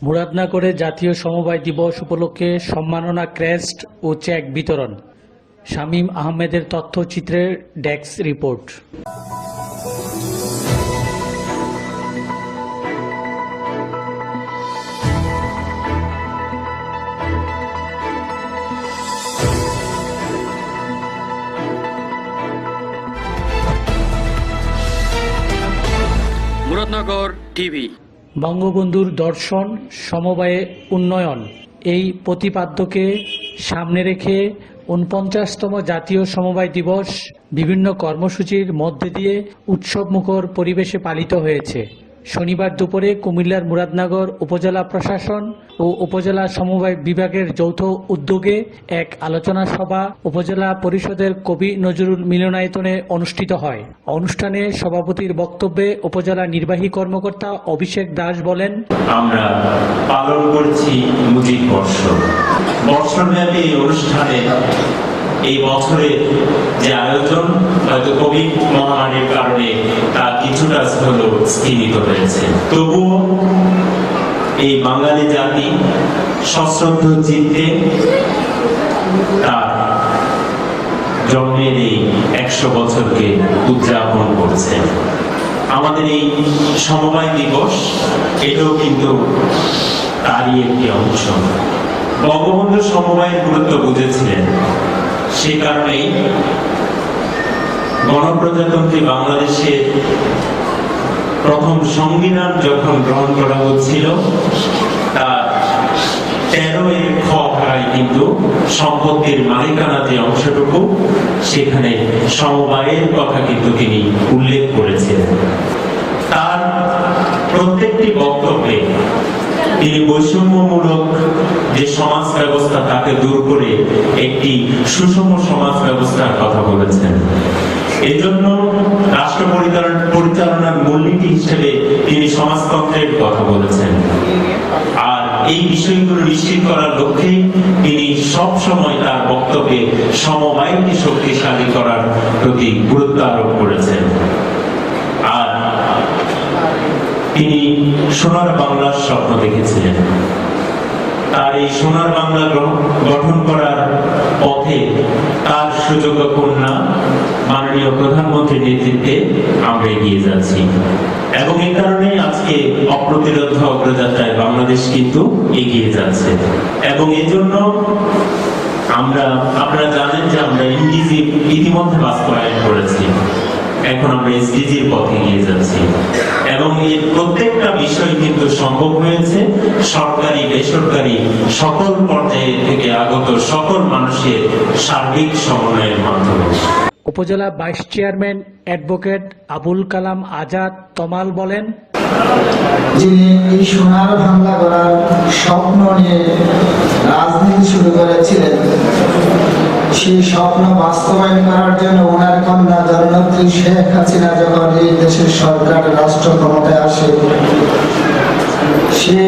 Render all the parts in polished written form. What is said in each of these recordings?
মুরাদনগরে জাতীয় সমবায় দিবস উপলক্ষে সম্মাননা ক্রেস্ট ও চেক বিতরণ। শামীম আহমেদের তথ্যচিত্রে ডেস্ক রিপোর্ট। মুরাদনগর টিভি। বঙ্গবন্ধুর দর্শন সমবায়ে উন্নয়ন এই প্রতিপাদ্যকে সামনে রেখে ৪৯তম জাতীয় সমবায় দিবস বিভিন্ন কর্মসূচির মধ্যে দিয়ে উৎসবমুখর পরিবেশে পালিত হয়েছে। শনিবার দুপুরে কুমিল্লার মুরাদনগর উপজেলা প্রশাসন ও উপজেলা সমবায় বিভাগের যৌথ উদ্যোগে এক আলোচনা সভা উপজেলা পরিষদের কবি নজরুল মিলনায়তনে অনুষ্ঠিত হয়। অনুষ্ঠানে সভাপতির বক্তব্যে উপজেলা নির্বাহী কর্মকর্তা অভিষেক দাস বলেন, আমরা পালন করছি মুজিব বর্ষ। বর্ষব্যাপী অনুষ্ঠানে এই বছরের যে আয়োজন হয়তো কোভিড মহামারীর কারণে তা কিছুটা হলেও স্থগিত হয়েছে, তবুও এই বাঙালি জাতি সশ্রদ্ধ চিত্তে তার জন্মের এই ১০০ বছরকে উদযাপন করছে। আমাদের এই সমবায় দিবস এটাও কিন্তু তারই একটি অংশ। বঙ্গবন্ধু সমবায়ের গুরুত্ব বুঝেছিলেন, সে কারণেই গণপ্রজাতন্ত্রী বাংলাদেশের প্রথম সংবিধান যখন গ্রহণ করা হচ্ছিল তার ১৩ খ ধারায় কিন্তু সম্পত্তির মালিকানা যে অংশটুকু সেখানে সমবায়ের কথা কিন্তু তিনি উল্লেখ করেছিলেন। তার প্রত্যেকটি বক্তব্যে তিনি বৈষম্যমূলক যে সমাজ ব্যবস্থা তাকে দূর করে একটি সুষম সমাজ ব্যবস্থার কথা বলেছেন। এজন্য রাষ্ট্র পরিচালনার মূলনীতি হিসেবে তিনি সমাজতন্ত্রের কথা বলেছেন। আর এই বিষয়গুলো নিশ্চিত করার লক্ষ্যে তিনি সব সময় তার বক্তব্যে সমবায়কে শক্তিশালী করার প্রতি গুরুত্ব আরোপ করেছেন। আর তিনি সোনার বাংলার স্বপ্ন দেখেছিলেন। তার এই সোনার বাংলা গঠন করার পথে তার সুযোগ্য কন্যা মাননীয় প্রধানমন্ত্রীর নেতৃত্বে আমরা এগিয়ে যাচ্ছি এবং এই কারণে আজকে অপ্রতিরোধ অগ্রযাত্রায় বাংলাদেশ কিন্তু এগিয়ে যাচ্ছে। এবং এজন্য আপনারা জানেন যে আমরা এনডিজি ইতিমধ্যে বাস্তবায়ন করেছি, এখন আমরা এসডিজির পথে এগিয়ে যাচ্ছি এবং এর প্রত্যেকটা বিষয় কিন্তু সম্ভব হয়েছে সরকারি বেসরকারি সকল পর্যায়ে থেকে আগত সকল মানুষের সার্বিক সমন্বয়ের মাধ্যমে। উপজেলা vice chairman advocate Abul Kalam Azad তমাল বলেন, যিনি এই সোনার বাংলা গড়ার স্বপ্ন নিয়ে রাজনীতি শুরু করেছিলেন, সেই স্বপ্ন বাস্তবায়ন করার জন্য ওনার কন্যা জননেত্রী শেখ হাসিনা যখন এই দেশের সরকার রাষ্ট্র ক্ষমতায় আসে, সে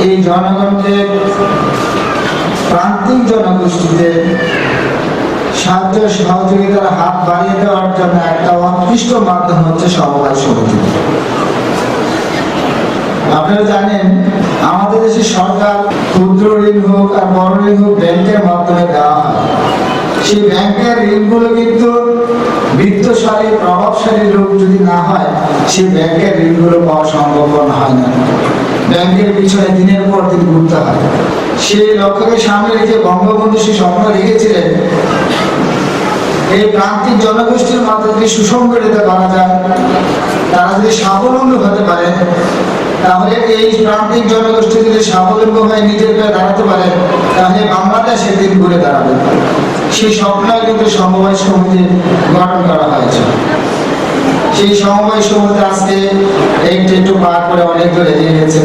এই জনগণকে প্রান্তিক জনগোষ্ঠীতে সাহায্য সহযোগিতার হাত বাড়িয়ে দেওয়ার জন্য একটা উৎকৃষ্ট মাধ্যম হচ্ছে সমবায় সমিতি। আপনারা জানেন আমাদের দেশে সরকার ক্ষুদ্র ঋণ হোক আর বড় ঋণ হোক ব্যাংকের মাধ্যমে দেওয়া হয়। সেই ব্যাংকের ঋণগুলো কিন্তু বিত্তশালী প্রভাবশালী লোক যদি না হয় সেই ব্যাংকের ঋণগুলো পাওয়া সম্ভব হয় না। ব্যাংকের পিছনে দিনের পর দিন ঘুরতে হয়। সেই লক্ষ্যকে সামনে রেখে বঙ্গবন্ধু সে স্বপ্ন রেখেছিলেন এই প্রান্তিক জনগোষ্ঠীর মাধ্যমে সুসংগঠিত করা যায়, তারা যদি স্বাবলম্বী হতে পারে, তাহলে এই প্রান্তিক জনগোষ্ঠী যদি স্বাবলম্বী হয়ে নিজের পায়ে দাঁড়াতে পারে, তাহলে বাংলাদেশ একদিন ঘুরে দাঁড়াবে। সেই স্বপ্নই কিন্তু সমবায় সমিতি গঠন করা হয়েছে। সেই সমবায় সমিতি আজকে একটু পার করে অনেক দূরে এগিয়ে গেছে।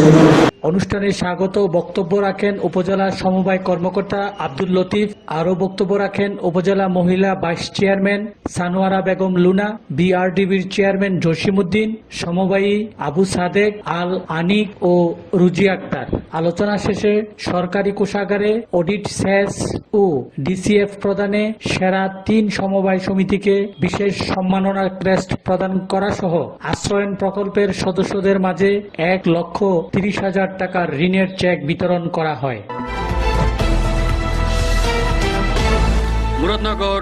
অনুষ্ঠানে স্বাগত বক্তব্য রাখেন উপজেলা সমবায় কর্মকর্তা আব্দুল লতিফ। আরও বক্তব্য রাখেন উপজেলা মহিলা ভাইস চেয়ারম্যান সানোয়ারা বেগম লুনা, বিআরডিবির চেয়ারম্যান জসিমউদ্দিন, সমবায়ী আবু সাদেক, আল আনিক ও রুজি আক্তার। আলোচনা শেষে সরকারি কোষাগারে অডিট সেস ও ডিসিএফ প্রদানে সেরা ৩ সমবায় সমিতিকে বিশেষ সম্মাননা ক্রেস্ট প্রদান করা সহ আশ্রয়ন প্রকল্পের সদস্যদের মাঝে ১,৩০,০০০ টাকার ঋণের চেক বিতরণ করা হয়। মুরাদনগর